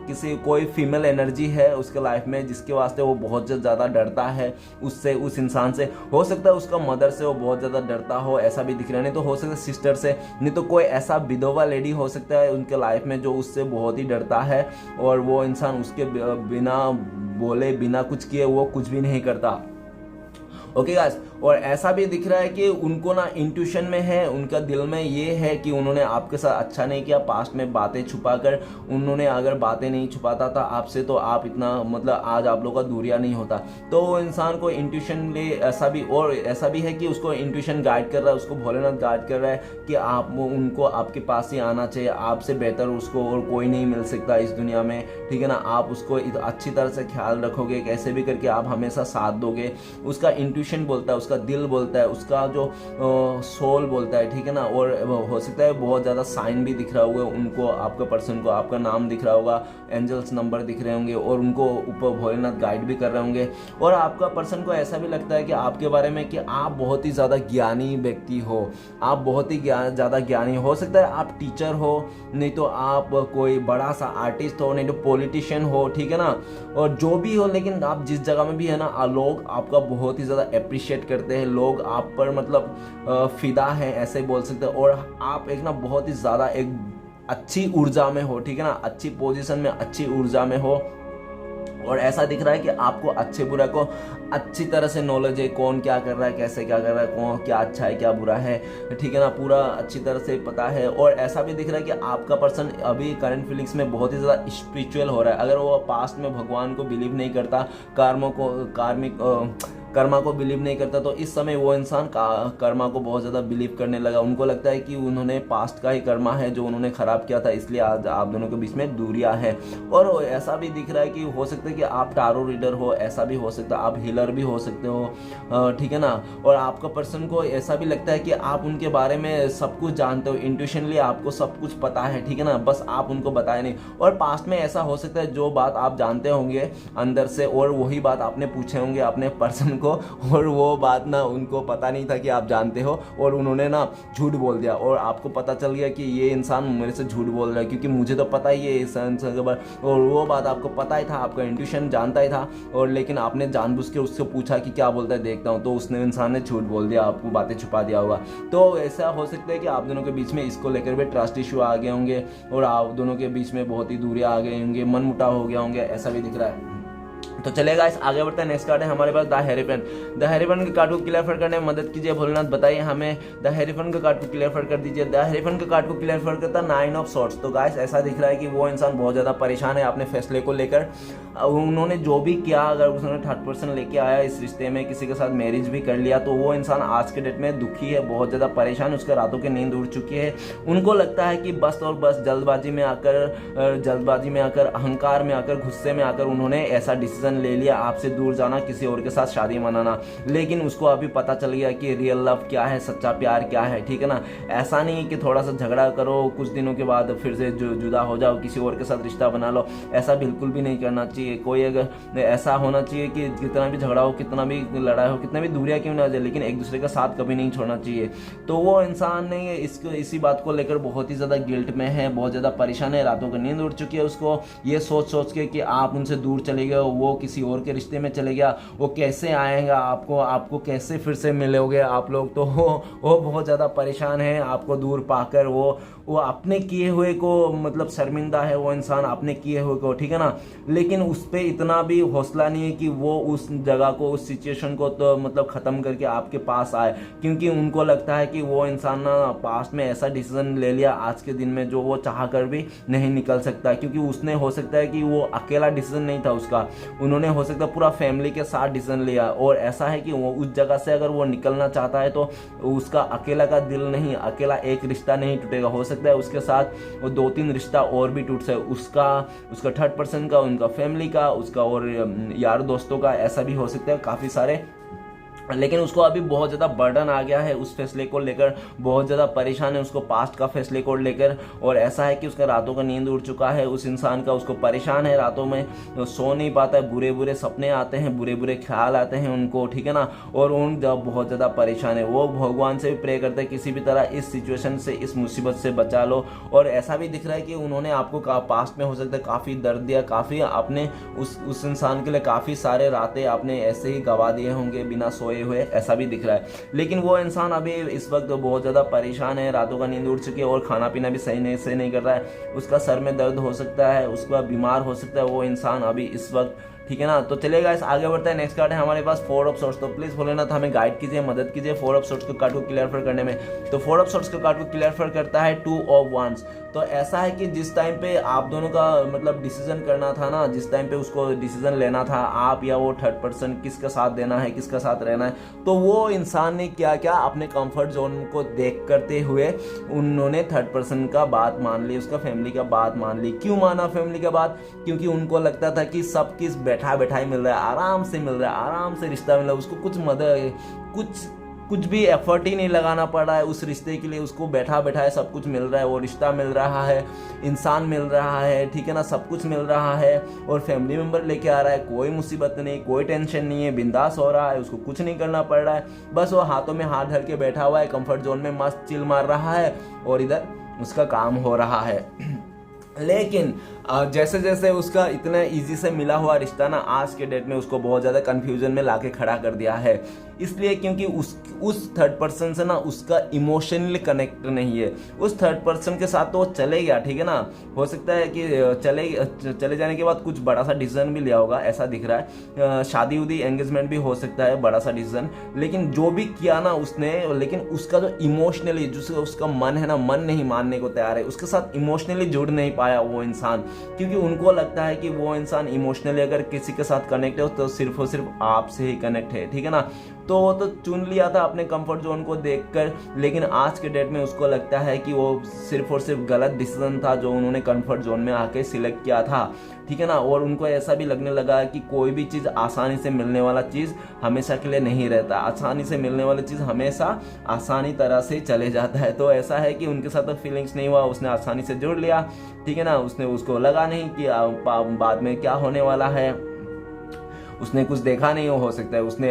किसी कोई फीमेल एनर्जी है उसके लाइफ में, जिसके वास्ते वो बहुत ज़्यादा डरता है उससे, उस इंसान से। हो सकता है उसका मदर से वो बहुत ज़्यादा डरता हो, ऐसा भी दिख रहा है। नहीं तो हो सकता है सिस्टर से, नहीं तो कोई ऐसा विधवा लेडी हो सकता है उनके लाइफ में जो उससे बहुत ही डरता है, और वो इंसान उसके बिना बोले, बिना कुछ किए वो कुछ भी नहीं करता। ओके गाइस, और ऐसा भी दिख रहा है कि उनको ना इंट्यूशन में है, उनका दिल में ये है कि उन्होंने आपके साथ अच्छा नहीं किया पास्ट में, बातें छुपाकर। उन्होंने अगर बातें नहीं छुपाता था आपसे तो आप इतना मतलब आज आप लोगों का दूरिया नहीं होता। तो वो इंसान को इंट्यूशन ले ऐसा भी है कि उसको इंट्यूशन गाइड कर रहा है, उसको भोलेनाथ गाइड कर रहा है कि आप उनको आपके पास ही आना चाहिए, आपसे बेहतर उसको और कोई नहीं मिल सकता इस दुनिया में, ठीक है ना। आप उसको अच्छी तरह से ख्याल रखोगे, कैसे भी करके आप हमेशा साथ दोगे। उसका इंट्यूशन बोलता है, उसका दिल बोलता है, उसका जो सोल बोलता है, ठीक है ना। और हो सकता है बहुत ज़्यादा साइन भी दिख रहा होगा उनको, आपका पर्सन को आपका नाम दिख रहा होगा, एंजल्स नंबर दिख रहे होंगे, और उनको ऊपर भोलेनाथ गाइड भी कर रहे होंगे। और आपका पर्सन को ऐसा भी लगता है कि आपके बारे में कि आप बहुत ही ज़्यादा ज्ञानी व्यक्ति हो, आप बहुत ही ज़्यादा ज्ञानी हो सकता है। आप टीचर हो, नहीं तो आप कोई बड़ा सा आर्टिस्ट हो, नहीं तो पॉलिटिशियन हो, ठीक है ना। और जो भी हो, लेकिन आप जिस जगह में भी है ना, लोग आपका बहुत ही ज़्यादा अप्रिशिएट करते हैं, लोग आप पर मतलब फिदा है, ऐसे बोल सकते हैं। और आप एक ना बहुत ही ज़्यादा एक अच्छी ऊर्जा में हो, ठीक है ना, अच्छी पोजीशन में, अच्छी ऊर्जा में हो। और ऐसा दिख रहा है कि आपको अच्छे बुरा को अच्छी तरह से नॉलेज है, कौन क्या कर रहा है, कैसे क्या कर रहा है, कौन क्या अच्छा है क्या बुरा है, ठीक है ना, पूरा अच्छी तरह से पता है। और ऐसा भी दिख रहा है कि आपका पर्सन अभी करंट फीलिंग्स में बहुत ही ज़्यादा स्पिरिचुअल हो रहा है। अगर वो पास्ट में भगवान को बिलीव नहीं करता, कर्मा को बिलीव नहीं करता, तो इस समय वो इंसान कर्मा को बहुत ज़्यादा बिलीव करने लगा। उनको लगता है कि उन्होंने पास्ट का ही कर्मा है जो उन्होंने ख़राब किया था, इसलिए आज आप दोनों के बीच में दूरियां है। और ऐसा भी दिख रहा है कि हो सकता है कि आप टारो रीडर हो, ऐसा भी हो सकता है, आप हीलर भी हो सकते हो, ठीक है ना। और आपका पर्सन को ऐसा भी लगता है कि आप उनके बारे में सब कुछ जानते हो, इंट्यूशनली आपको सब कुछ पता है, ठीक है ना, बस आप उनको बताए नहीं। और पास्ट में ऐसा हो सकता है जो बात आप जानते होंगे अंदर से, और वही बात आपने पूछे होंगे अपने पर्सन को, और वो बात ना उनको पता नहीं था कि आप जानते हो, और उन्होंने ना झूठ बोल दिया, और आपको पता चल गया कि ये इंसान मेरे से झूठ बोल रहा है, क्योंकि मुझे तो पता ही है इस इंसान के बारे, और वो बात आपको पता ही था, आपका इंट्यूशन जानता ही था। और लेकिन आपने जानबूझ के उससे पूछा कि क्या बोलता है देखता हूँ, तो उसने इंसान ने झूठ बोल दिया, आपको बातें छुपा दिया होगा। तो ऐसा हो सकता है कि आप दोनों के बीच में इसको लेकर भी ट्रस्ट इशू आ गए होंगे, और आप दोनों के बीच में बहुत ही दूरियां आ गई होंगी, मन मुटाव हो गया होंगे, ऐसा भी दिख रहा है। तो चलेगा, इस आगे बढ़ते हैं। नेक्स्ट कार्ड है हमारे पास द हेरीफेंट। द हेरीफेंट के कार्ड को क्लियर करने में मदद कीजिए भोलेनाथ, बताइए हमें द हेरीफेंट के कार्ड को क्लियर कर दीजिए। द हेरीफेंट के कार्ड को क्लियर करता 9 ऑफ सॉर्ड्स। तो गाइस ऐसा दिख रहा है कि वो इंसान बहुत ज़्यादा परेशान है अपने फैसले को लेकर। उन्होंने जो भी किया, अगर उसने थर्ड पर्सन लेके आया इस रिश्ते में, किसी के साथ मैरिज भी कर लिया, तो वो इंसान आज के डेट में दुखी है, बहुत ज़्यादा परेशान, उसके रातों की नींद उड़ चुकी है। उनको लगता है कि बस और बस जल्दबाजी में आकर अहंकार में आकर, गुस्से में आकर उन्होंने ऐसा डिसीजन ले लिया आपसे दूर जाना, किसी और के साथ शादी मनाना। लेकिन उसको अभी पता चल गया कि रियल लव क्या है, सच्चा प्यार क्या है, ठीक है ना। ऐसा नहीं कि थोड़ा सा झगड़ा करो, कुछ दिनों के बाद फिर से जुदा हो जाओ, किसी और के साथ रिश्ता बना लो, ऐसा बिल्कुल भी नहीं करना चाहिए। कोई अगर ऐसा होना चाहिए कि कितना भी झगड़ा हो, कितना भी लड़ाई हो, कितना भी दूरियां क्यों ना हो जाए, लेकिन एक दूसरे का साथ कभी नहीं छोड़ना चाहिए। तो वो इंसान ने इसी बात को लेकर बहुत ही ज़्यादा गिल्ट में है, बहुत ज़्यादा परेशान है, रातों की नींद उड़ चुकी है उसको, ये सोच के कि आप उनसे दूर चले गए हो, वो किसी और के रिश्ते में चले गया, वो कैसे आएगा, आपको कैसे फिर से मिलोगे आप लोग। तो वो बहुत ज़्यादा परेशान है आपको दूर पाकर। वो अपने किए हुए को मतलब शर्मिंदा है वो इंसान अपने किए हुए को, ठीक है ना। लेकिन उस पर इतना भी हौसला नहीं है कि वो उस जगह को, उस सिचुएशन को तो मतलब ख़त्म करके आपके पास आए, क्योंकि उनको लगता है कि वो इंसान ना पास्ट में ऐसा डिसीजन ले लिया आज के दिन में जो वो चाह कर भी नहीं निकल सकता, क्योंकि उसने हो सकता है कि वो अकेला डिसीजन नहीं था उसका, उन्होंने हो सकता है पूरा फैमिली के साथ डिसीजन लिया। और ऐसा है कि वो उस जगह से अगर वो निकलना चाहता है तो उसका अकेला का दिल नहीं, अकेला एक रिश्ता नहीं टूटेगा, हो सकता है उसके साथ वो 2-3 रिश्ता और भी टूट सके, उसका थर्ड पर्सन का, उनका फैमिली का, उसका और यार दोस्तों का, ऐसा भी हो सकता है काफ़ी सारे। लेकिन उसको अभी बहुत ज़्यादा बर्डन आ गया है उस फैसले को लेकर, बहुत ज़्यादा परेशान है उसको पास्ट का फैसले को लेकर। और ऐसा है कि उसका रातों का नींद उड़ चुका है उस इंसान का, उसको परेशान है, रातों में सो नहीं पाता है, बुरे बुरे सपने आते हैं, बुरे बुरे ख्याल आते हैं उनको, ठीक है ना। और उन जब बहुत ज़्यादा परेशान है, वो भगवान से भी प्रे करते हैं किसी भी तरह इस सिचुएशन से, इस मुसीबत से बचा लो। और ऐसा भी दिख रहा है कि उन्होंने आपको पास्ट में हो सकता है काफ़ी दर्द दिया, काफ़ी आपने उस इंसान के लिए काफ़ी सारे रातें आपने ऐसे ही गवा दिए होंगे बिना सोए हुए, ऐसा भी दिख रहा है। लेकिन वो इंसान अभी इस वक्त बहुत ज़्यादा परेशान है, रातों का नींद उड़ चुकी है और खाना पीना भी सही से नहीं कर रहा है, उसका सर में दर्द हो सकता है, उसका बीमार हो सकता है वो इंसान अभी इस वक्त, ठीक है ना। तो चलिए गाइस आगे बढ़ते हैं। नेक्स्ट कार्ड है हमारे पास 4 ऑफ सोर्ट्स। तो प्लीज भोलेनाथ हमें गाइड कीजिए, मदद कीजिए 4 ऑफ सोर्ट्स के कार्ड को क्लियर करने में। तो 4 ऑफ सोर्ट्स के कार्ड को क्लियर करता है 2 ऑफ वांड्स। तो ऐसा है कि जिस टाइम पे आप दोनों का मतलब डिसीजन करना था ना, जिस टाइम पे उसको डिसीजन लेना था आप या वो थर्ड पर्सन, किसका साथ देना है, किसका साथ रहना है, तो वो इंसान ने क्या क्या अपने कंफर्ट जोन को देख करते हुए उन्होंने थर्ड पर्सन का बात मान ली, उसका फैमिली का बात मान ली। क्यों माना फैमिली का बात? क्योंकि उनको लगता था कि सब किस बैठा बैठाई मिल रहा है, आराम से मिल रहा है, आराम से रिश्ता मिल रहा है, उसको कुछ मदद, कुछ भी एफर्ट ही नहीं लगाना पड़ रहा है उस रिश्ते के लिए, उसको बैठा बैठाए सब कुछ मिल रहा है, वो रिश्ता मिल रहा है, इंसान मिल रहा है, ठीक है ना, सब कुछ मिल रहा है और फैमिली मेम्बर लेके आ रहा है, कोई मुसीबत नहीं, कोई टेंशन नहीं है, बिंदास हो रहा है, उसको कुछ नहीं करना पड़ रहा है, बस वो हाथों में हाथ धर के बैठा हुआ है, कंफर्ट जोन में मस्त चिल मार रहा है और इधर उसका काम हो रहा है। लेकिन जैसे जैसे उसका इतना इजी से मिला हुआ रिश्ता ना आज के डेट में उसको बहुत ज़्यादा कंफ्यूजन में लाके खड़ा कर दिया है, इसलिए क्योंकि उस थर्ड पर्सन से ना उसका इमोशनली कनेक्ट नहीं है। उस थर्ड पर्सन के साथ तो वो चले गया, ठीक है ना, हो सकता है कि चले जाने के बाद कुछ बड़ा सा डिसीजन भी लिया होगा, ऐसा दिख रहा है, शादी उदी एंगेजमेंट भी हो सकता है, बड़ा सा डिसीजन, लेकिन जो भी किया ना उसने, लेकिन उसका जो इमोशनली जो उसका मन है ना, मन नहीं मानने को तैयार है, उसके साथ इमोशनली जुड़ नहीं पाया वो इंसान, क्योंकि उनको लगता है कि वो इंसान इमोशनली अगर किसी के साथ कनेक्ट है तो सिर्फ और सिर्फ आपसे ही कनेक्ट है, ठीक है ना। तो वो तो चुन लिया था अपने कंफर्ट जोन को देखकर, लेकिन आज के डेट में उसको लगता है कि वो सिर्फ और सिर्फ गलत डिसीजन था जो उन्होंने कंफर्ट जोन में आके सिलेक्ट किया था, ठीक है ना। और उनको ऐसा भी लगने लगा कि कोई भी चीज़ आसानी से मिलने वाला चीज़ हमेशा के लिए नहीं रहता, आसानी से मिलने वाली चीज़ हमेशा आसानी तरह से चले जाता है। तो ऐसा है कि उनके साथ तो फीलिंग्स नहीं हुआ, उसने आसानी से जुड़ लिया, ठीक है ना, उसने उसको लगा नहीं कि बाद में क्या होने वाला है, उसने कुछ देखा नहीं हो सकता है, उसने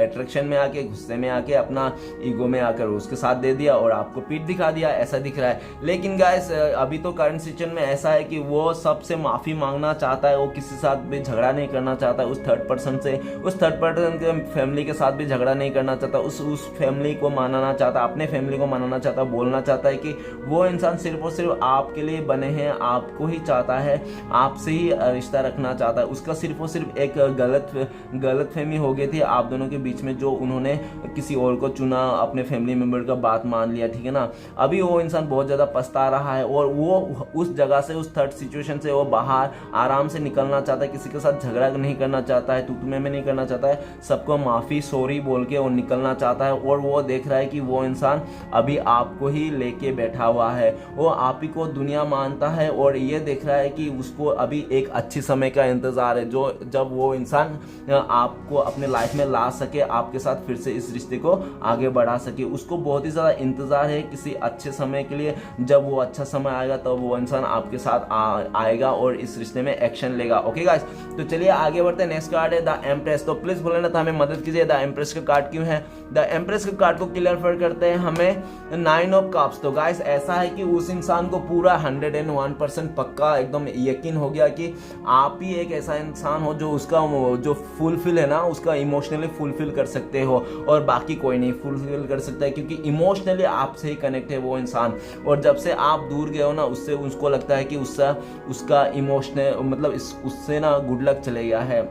अट्रैक्शन में आके, गुस्से में आके, अपना ईगो में आकर उसके साथ दे दिया और आपको पीठ दिखा दिया, ऐसा दिख रहा है। लेकिन गाइस अभी तो करंट सिचुएशन में ऐसा है कि वो सबसे माफ़ी मांगना चाहता है, वो किसी साथ भी झगड़ा नहीं करना चाहता उस थर्ड पर्सन से, उस थर्ड पर्सन के फैमिली के साथ भी झगड़ा नहीं करना चाहता, उस फैमिली को मानना चाहता, अपने फैमिली को मानना चाहता, बोलना चाहता है कि वो इंसान सिर्फ और सिर्फ आपके लिए बने हैं, आपको ही चाहता है, आपसे ही रिश्ता रखना चाहता है। उसका सिर्फ और सिर्फ एक गलतफहमी हो गई थी आप दोनों के बीच में, जो उन्होंने किसी और को चुना, अपने फैमिली मेंबर का बात मान लिया, ठीक है ना। अभी वो इंसान बहुत ज़्यादा पछता रहा है और वो उस जगह से, उस थर्ड सिचुएशन से वो बाहर आराम से निकलना चाहता है, किसी के साथ झगड़ा नहीं करना चाहता है, तू में नहीं करना चाहता है, सबको माफ़ी सॉरी बोल के वो निकलना चाहता है। और वो देख रहा है कि वो इंसान अभी आपको ही लेके बैठा हुआ है, वो आप ही को दुनिया मानता है और ये देख रहा है कि उसको अभी एक अच्छी समय का इंतज़ार है, जो जब वो इंसान इंसान आपको अपने लाइफ में ला सके, आपके साथ फिर से इस रिश्ते को आगे बढ़ा सके। उसको बहुत ही ज़्यादा इंतज़ार है किसी अच्छे समय के लिए। जब वो अच्छा समय आएगा तब वो इंसान आपके साथ आएगा और इस रिश्ते में एक्शन लेगा। ओके गाइस, तो चलिए आगे बढ़ते हैं। नेक्स्ट कार्ड है द एम्प्रेस। तो प्लीज़ बोले ना तो हमें मदद कीजिए, द एम्प्रेस का कार्ड क्यों है। द एम्प्रेस के कार्ड को क्लियर करते हैं हमें 9 ऑफ कप्स। तो गाइस ऐसा है कि उस इंसान को पूरा 101% पक्का एकदम यकीन हो गया कि आप ही एक ऐसा इंसान हो जो उसका जो फुलफिल है ना, उसका इमोशनली फुलफिल कर सकते हो और बाकी कोई नहीं फुलफिल कर सकता है, क्योंकि इमोशनली आपसे ही कनेक्ट है वो इंसान। और जब से आप दूर गए हो ना, उससे उसको लगता है कि उसका इमोशनल मतलब उससे ना गुड लक चले गया है।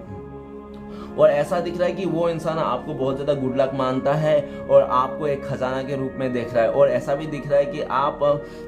और ऐसा दिख रहा है कि वो इंसान आपको बहुत ज़्यादा गुड लक मानता है और आपको एक खजाना के रूप में देख रहा है। और ऐसा भी दिख रहा है कि आप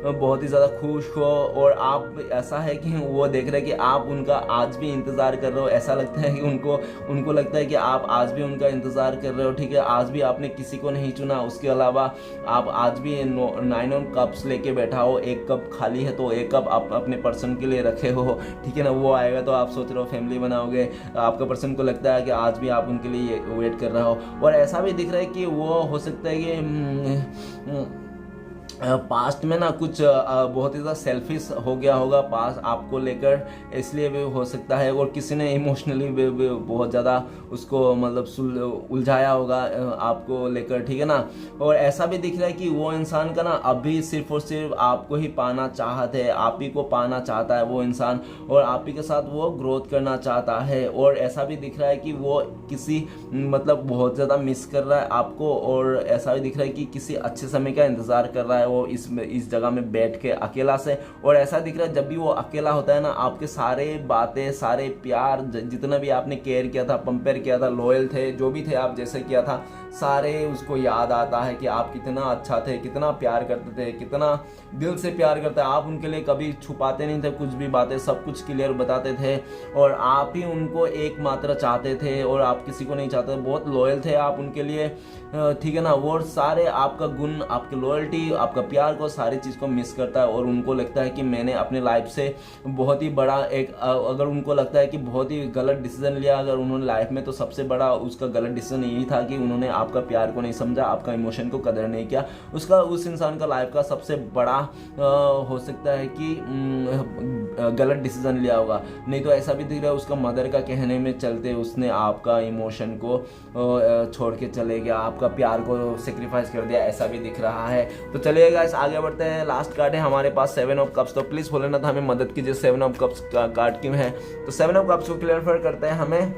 बहुत ही ज़्यादा खुश हो और आप ऐसा है कि वो देख रहे हैं कि आप उनका आज भी इंतज़ार कर रहे हो। ऐसा लगता है कि उनको लगता है कि आप आज भी उनका इंतज़ार कर रहे हो। ठीक है, आज भी आपने किसी को नहीं चुना, उसके अलावा आप आज भी 9 कप्स लेके बैठा हो, एक कप खाली है तो एक कप आप अपने पर्सन के लिए रखे हो। ठीक है ना, वो आएगा तो आप सोच रहे हो फैमिली बनाओगे, आपका पर्सन को लगता है कि आज भी आप उनके लिए वेट कर रहा हो। और ऐसा भी दिख रहा है कि वो हो सकता है कि पास्ट में ना कुछ बहुत ही ज़्यादा सेल्फिश हो गया होगा पास्ट आपको लेकर, इसलिए भी हो सकता है। और किसी ने इमोशनली भी बहुत ज़्यादा उसको मतलब उलझाया होगा आपको लेकर। ठीक है ना, और ऐसा भी दिख रहा है कि वो इंसान का ना अभी सिर्फ और सिर्फ आपको ही पाना चाहते है, आप ही को पाना चाहता है वो इंसान, और आप ही के साथ वो ग्रोथ करना चाहता है। और ऐसा भी दिख रहा है कि वो किसी मतलब बहुत ज़्यादा मिस कर रहा है आपको। और ऐसा भी दिख रहा है कि किसी अच्छे समय का इंतज़ार कर रहा है वो इस जगह में बैठ के अकेला से। और ऐसा दिख रहा है जब भी वो अकेला होता है ना, आपके सारे बातें, सारे प्यार, जितना भी आपने केयर किया था, पंपेयर किया था, लॉयल थे, जो भी थे आप जैसे किया था, सारे उसको याद आता है कि आप कितना अच्छा थे, कितना प्यार करते थे, कितना दिल से प्यार करते। आप उनके लिए कभी छुपाते नहीं थे कुछ भी बातें, सब कुछ क्लियर बताते थे और आप ही उनको एकमात्र चाहते थे और आप किसी को नहीं चाहते, बहुत लॉयल थे आप उनके लिए। ठीक है ना, वो सारे आपका गुण, आपकी लॉयल्टी, आपका प्यार को, सारी चीज़ को मिस करता है। और उनको लगता है कि मैंने अपने लाइफ से बहुत ही बड़ा एक, अगर उनको लगता है कि बहुत ही गलत डिसीजन लिया अगर उन्होंने लाइफ में, तो सबसे बड़ा उसका गलत डिसीजन यही था कि उन्होंने आपका प्यार को नहीं समझा, आपका इमोशन को कदर नहीं किया। उसका उस इंसान का लाइफ का सबसे बड़ा हो सकता है कि गलत डिसीजन लिया होगा। नहीं तो ऐसा भी दिख रहा है उसका मदर का कहने में चलते उसने आपका इमोशन को छोड़ के चले गया, आपका प्यार को सेक्रीफाइस कर दिया, ऐसा भी दिख रहा है। तो चलिए गाइस आगे बढ़ते हैं। लास्ट कार्ड है हमारे पास 7 ऑफ कप्स। तो प्लीज बोले ना था हमें मदद कीजिए, 7 ऑफ कप्स का कार्ड क्यों है। तो 7 ऑफ कप्स को क्लियर करते हैं हमें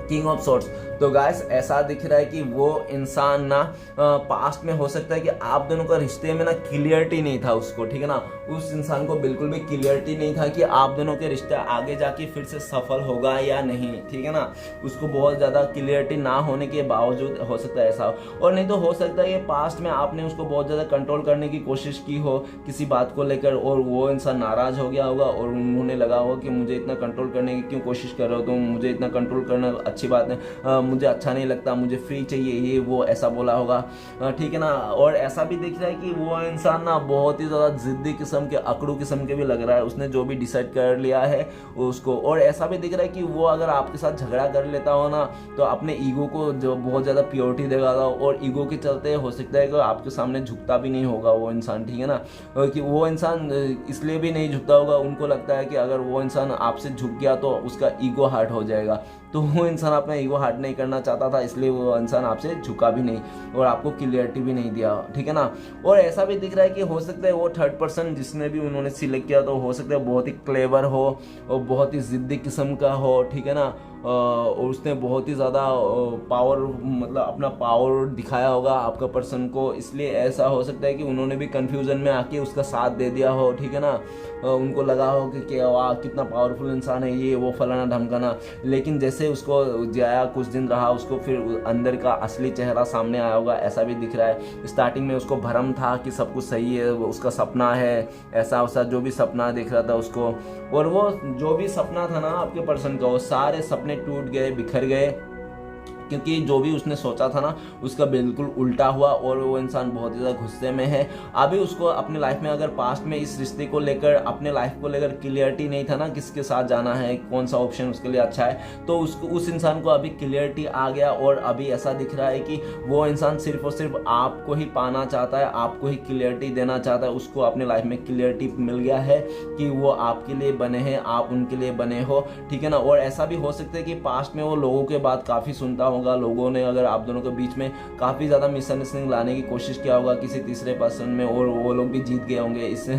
किंग ऑफ सोर्ड्स। तो गाइस ऐसा दिख रहा है कि वो इंसान ना पास्ट में हो सकता है कि आप दोनों का रिश्ते में ना क्लियरिटी नहीं था उसको। ठीक है ना, उस इंसान को बिल्कुल भी क्लियरिटी नहीं था कि आप दोनों के रिश्ते आगे जाके फिर से सफल होगा या नहीं। ठीक है ना, उसको बहुत ज़्यादा क्लियरिटी ना होने के बावजूद हो सकता है ऐसा। और नहीं तो हो सकता है कि पास्ट में आपने उसको बहुत ज़्यादा कंट्रोल करने की कोशिश की हो किसी बात को लेकर और वो इंसान नाराज़ हो गया होगा और उन्होंने लगा होगा कि मुझे इतना कंट्रोल करने की क्यों कोशिश कर रहे हो तुम, मुझे इतना कंट्रोल करना अच्छी बात है, मुझे अच्छा नहीं लगता, मुझे फ्री चाहिए, ये वो ऐसा बोला होगा। ठीक है ना, और ऐसा भी दिख रहा है कि वो इंसान ना बहुत ही ज़्यादा जिद्दी किस्म के, अकड़ू किस्म के भी लग रहा है, उसने जो भी डिसाइड कर लिया है उसको। और ऐसा भी दिख रहा है कि वो अगर आपके साथ झगड़ा कर लेता हो ना तो अपने ईगो को जो बहुत ज़्यादा प्योरिटी देगा और ईगो के चलते हो सकता है कि आपके सामने झुकता भी नहीं होगा वो इंसान। ठीक है ना, कि वो इंसान इसलिए भी नहीं झुकता होगा, उनको लगता है कि अगर वो इंसान आपसे झुक गया तो उसका ईगो हर्ट हो जाएगा। तो वो इंसान अपना ईगो हर्ट नहीं करना चाहता था, इसलिए वो इंसान आपसे झुका भी नहीं और आपको क्लियरिटी भी नहीं दिया। ठीक है ना, और ऐसा भी दिख रहा है कि हो सकता है वो थर्ड पर्सन जिसने भी उन्होंने सिलेक्ट किया तो हो सकता है बहुत ही क्लेवर हो और बहुत ही जिद्दी किस्म का हो। ठीक है ना, और उसने बहुत ही ज़्यादा पावर मतलब अपना पावर दिखाया होगा आपका पर्सन को, इसलिए ऐसा हो सकता है कि उन्होंने भी कंफ्यूजन में आके उसका साथ दे दिया हो। ठीक है ना, उनको लगा हो कि वाह कितना पावरफुल इंसान है ये वो फलाना धमकाना, लेकिन जैसे उसको जाया कुछ दिन रहा उसको फिर अंदर का असली चेहरा सामने आया होगा, ऐसा भी दिख रहा है। स्टार्टिंग में उसको भ्रम था कि सब कुछ सही है, उसका सपना है, ऐसा वैसा जो भी सपना दिख रहा था उसको, और वो जो भी सपना था ना आपके पर्सन का वो सारे सपने टूट गए, बिखर गए। क्योंकि जो भी उसने सोचा था ना उसका बिल्कुल उल्टा हुआ और वो इंसान बहुत ही ज़्यादा गुस्से में है। अभी उसको अपने लाइफ में अगर पास्ट में इस रिश्ते को लेकर, अपने लाइफ को लेकर क्लियरिटी नहीं था ना, किसके साथ जाना है, कौन सा ऑप्शन उसके लिए अच्छा है, तो उसको, उस इंसान को अभी क्लियरिटी आ गया और अभी ऐसा दिख रहा है कि वो इंसान सिर्फ और सिर्फ आपको ही पाना चाहता है, आपको ही क्लियरिटी देना चाहता है। उसको अपने लाइफ में क्लियरिटी मिल गया है कि वो आपके लिए बने हैं, आप उनके लिए बने हो, ठीक है ना। और ऐसा भी हो सकता है कि पास्ट में वो लोगों के बात काफ़ी सुनता होगा, लोगों ने अगर आप दोनों के बीच में काफ़ी ज़्यादा मिसअंडरस्टैंडिंग लाने की कोशिश किया होगा किसी तीसरे पर्सन में, और वो लोग भी जीत गए होंगे इससे,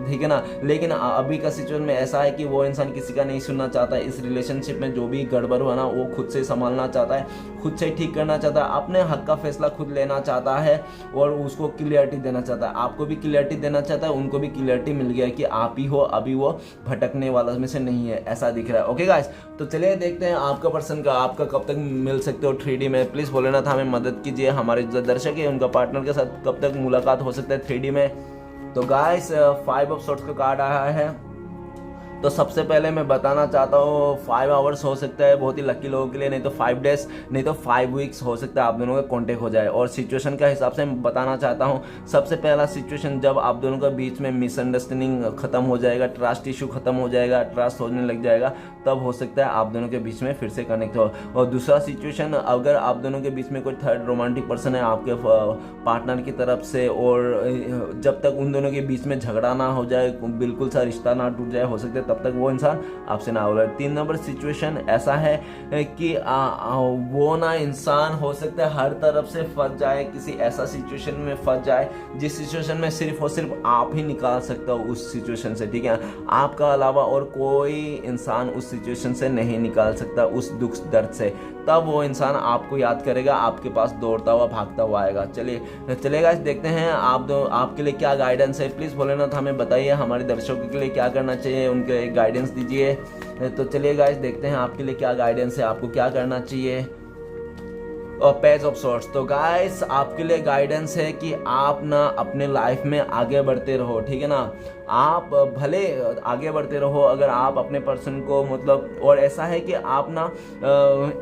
ठीक है ना। लेकिन अभी का सिचुएशन में ऐसा है कि वो इंसान किसी का नहीं सुनना चाहता है। इस रिलेशनशिप में जो भी गड़बड़ हुआ ना वो खुद से संभालना चाहता है, खुद से ठीक करना चाहता है, अपने हक का फैसला खुद लेना चाहता है और उसको क्लियरिटी देना चाहता है। आपको भी क्लियरिटी देना चाहता है, उनको भी क्लियरिटी मिल गया है कि आप ही हो, अभी वो भटकने वाला में से नहीं है, ऐसा दिख रहा है। ओके गाइस, तो चलिए देखते हैं आपका पर्सन का आपका कब तक मिल सकते हो 3D में। प्लीज़ भोलेनाथ हमें मदद कीजिए, हमारे जो दर्शक है उनका पार्टनर के साथ कब तक मुलाकात हो सकता है 3D में। तो गाइस 5 ऑफ सोर्ट्स का कार्ड आया है। तो सबसे पहले मैं बताना चाहता हूँ 5 आवर्स हो सकता है बहुत ही लकी लोगों के लिए, नहीं तो 5 डेज, नहीं तो 5 वीक्स हो सकता है आप दोनों का कॉन्टेक्ट हो जाए। और सिचुएशन का हिसाब से मैं बताना चाहता हूँ, सबसे पहला सिचुएशन जब आप दोनों के बीच में मिसअंडरस्टैंडिंग खत्म हो जाएगा, ट्रस्ट इशू खत्म हो जाएगा, ट्रस्ट होने लग जाएगा, तब हो सकता है आप दोनों के बीच में फिर से कनेक्ट हो। और दूसरा सिचुएशन, अगर आप दोनों के बीच में कोई थर्ड रोमांटिक पर्सन है आपके पार्टनर की तरफ से, और जब तक उन दोनों के बीच में झगड़ा ना हो जाए, बिल्कुल सा रिश्ता ना टूट जाए, हो सकता है तब तक वो इंसान आपसे ना हो रहा है। 3 नंबर सिचुएशन ऐसा है कि वो ना इंसान हो सकता है हर तरफ से फंस जाए, किसी ऐसा सिचुएशन में फंस जाए जिस सिचुएशन में सिर्फ और सिर्फ आप ही निकाल सकते हो उस सिचुएशन से, ठीक है। आपका अलावा और कोई इंसान उस सिचुएशन से नहीं निकाल सकता, उस दुख दर्द से। तब वो इंसान आपको याद करेगा, आपके पास दौड़ता हुआ भागता हुआ आएगा। चलिए गाइस, देखते हैं आपके लिए क्या गाइडेंस है। प्लीज़ भोलेनाथ हमें बताइए हमारे दर्शकों के लिए क्या करना चाहिए, उनके एक गाइडेंस दीजिए। तो चलिए गाइस, देखते हैं आपके लिए क्या गाइडेंस है, आपको क्या करना चाहिए। और पेज ऑफ सॉर्ट्स, तो गाइस आपके लिए गाइडेंस है कि आप ना अपने लाइफ में आगे बढ़ते रहो, ठीक है ना। आप भले आगे बढ़ते रहो अगर आप अपने पर्सन को, मतलब, और ऐसा है कि आप ना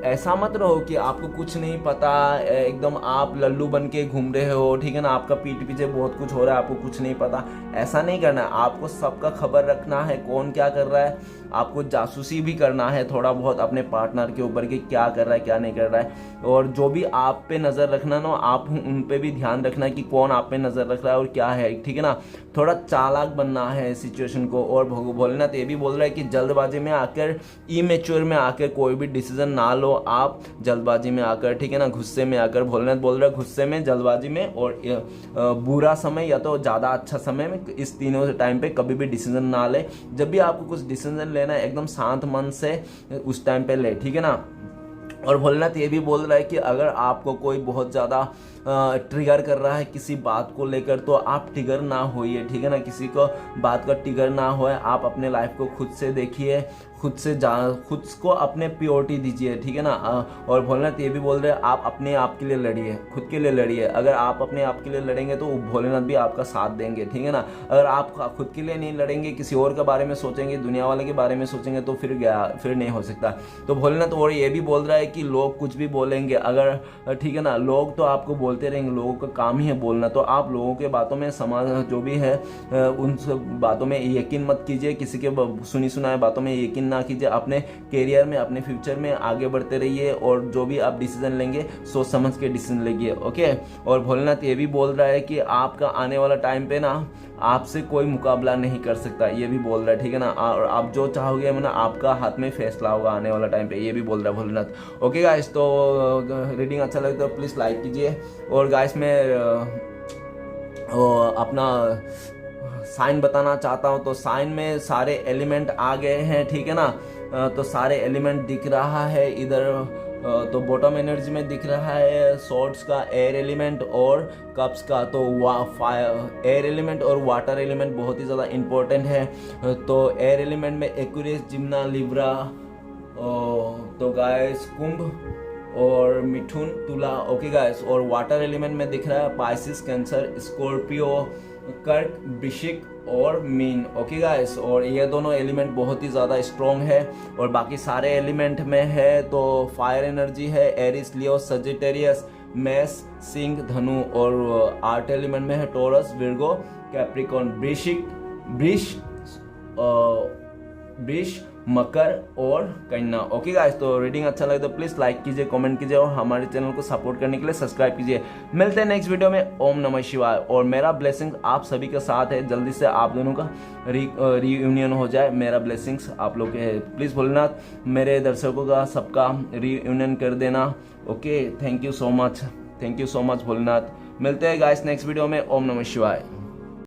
ऐसा मत रहो कि आपको कुछ नहीं पता, एकदम आप लल्लू बन के घूम रहे हो, ठीक है ना, आपका पीठ पीछे बहुत कुछ हो रहा है, आपको कुछ नहीं पता। ऐसा नहीं करना है, आपको सबका खबर रखना है, कौन क्या कर रहा है। आपको जासूसी भी करना है थोड़ा बहुत अपने पार्टनर के ऊपर कि क्या कर रहा है क्या नहीं कर रहा है। और जो भी आप पे नज़र रखना ना, आप उन पे भी ध्यान रखना कि कौन आप पे नज़र रख रहा है और क्या है, ठीक है ना। थोड़ा चालाक बनना है सिचुएशन को। और भोलेनाथ ये भी बोल रहा है कि जल्दबाजी में आकर, इमेच्योर में आकर कोई भी डिसीजन ना लो आप, जल्दबाजी में आकर, ठीक है ना, गुस्से में आकर। भोलेनाथ बोल रहा है गुस्से में, जल्दबाजी में और बुरा समय या तो ज़्यादा अच्छा समय में, इस तीनों टाइम पे कभी भी डिसीजन ना ले। जब भी आपको कुछ डिसीजन लेना है एकदम शांत मन से उस टाइम पे ले, ठीक है ना। और भोलेनाथ ये भी बोल रहा है कि अगर आपको कोई बहुत ज़्यादा ट्रिगर कर रहा है किसी बात को लेकर, तो आप ट्रिगर ना होइए, ठीक है ना। किसी को बात का ट्रिगर ना होए, आप अपने लाइफ को खुद से देखिए, खुद को अपने प्योरिटी दीजिए, ठीक है ना। और भोलेनाथ ये भी बोल रहे हैं आप अपने आप के लिए लड़िए, खुद के लिए लड़िए। अगर आप अपने आप के लिए लड़ेंगे तो भोलेनाथ भी आपका साथ देंगे, ठीक है ना। अगर आप खुद के लिए नहीं लड़ेंगे, किसी और के बारे में सोचेंगे, दुनिया वाले के बारे में सोचेंगे, तो फिर नहीं हो सकता। तो भोलेनाथ और ये भी बोल रहा है कि लोग कुछ भी बोलेंगे, अगर, ठीक है ना, लोग तो आपको बोलते रहेंगे, लोगों का काम ही है बोलना, तो आप लोगों के बातों में, समाज जो भी है उन सब बातों में यकीन मत कीजिए, किसी के सुनी सुनाए बातों में यकीन ना कीजिए। अपने करियर में, अपने फ्यूचर में आगे बढ़ते रहिए और जो भी आप डिसीजन लेंगे सोच समझ के डिसीजन लीजिए, ओके। और भोलेनाथ ये भी बोल रहा है कि आपका आने वाला टाइम पे ना आपसे कोई मुकाबला नहीं कर सकता, ये भी बोल रहा है, ठीक है ना। और आप जो चाहोगे मतलब आपका हाथ में फैसला होगा आने वाला टाइम पे, ये भी बोल रहा है भोलेनाथ। ओके गाइस, तो रीडिंग अच्छा लगे तो प्लीज़ लाइक कीजिए। और गाइस मैं अपना साइन बताना चाहता हूँ। तो साइन में सारे एलिमेंट आ गए हैं, ठीक है ना। तो सारे एलिमेंट दिख रहा है इधर। तो बॉटम एनर्जी में दिख रहा है सॉर्ड्स का एयर एलिमेंट और कप्स का। तो एयर एलिमेंट और वाटर एलिमेंट बहुत ही ज़्यादा इम्पोर्टेंट है। तो एयर एलिमेंट में एक्वेरियस, जिम्ना, लिब्रा, तो गाइस कुंभ और मिथुन, तुला, ओके गाइस। और वाटर एलिमेंट में दिख रहा है पाइसिस, कैंसर, स्कॉर्पियो, कर्क, वृश्चिक और मीन। ओके गाइस, और ये दोनों एलिमेंट बहुत ही ज़्यादा स्ट्रॉन्ग है और बाकी सारे एलिमेंट में है तो फायर एनर्जी है एरिस, लियो, सजिटेरियस, मेष, सिंह, धनु, और आर्ट एलिमेंट में है टॉरस, विर्गो, कैप्रिकॉर्न, वृष, मकर और कन्या। ओके गाइस, तो रीडिंग अच्छा लगे तो प्लीज लाइक कीजिए, कमेंट कीजिए और हमारे चैनल को सपोर्ट करने के लिए सब्सक्राइब कीजिए। मिलते हैं नेक्स्ट वीडियो में। ओम नमः शिवाय। और मेरा ब्लेसिंग आप सभी के साथ है, जल्दी से आप दोनों का रीयूनियन हो जाए। मेरा ब्लेसिंग्स आप लोग के है। प्लीज भोलेनाथ मेरे दर्शकों का सबका रीयूनियन कर देना। Okay, thank you so much Bholenath. मिलते हैं गाइस नेक्स्ट वीडियो में। ओम नमः शिवाय।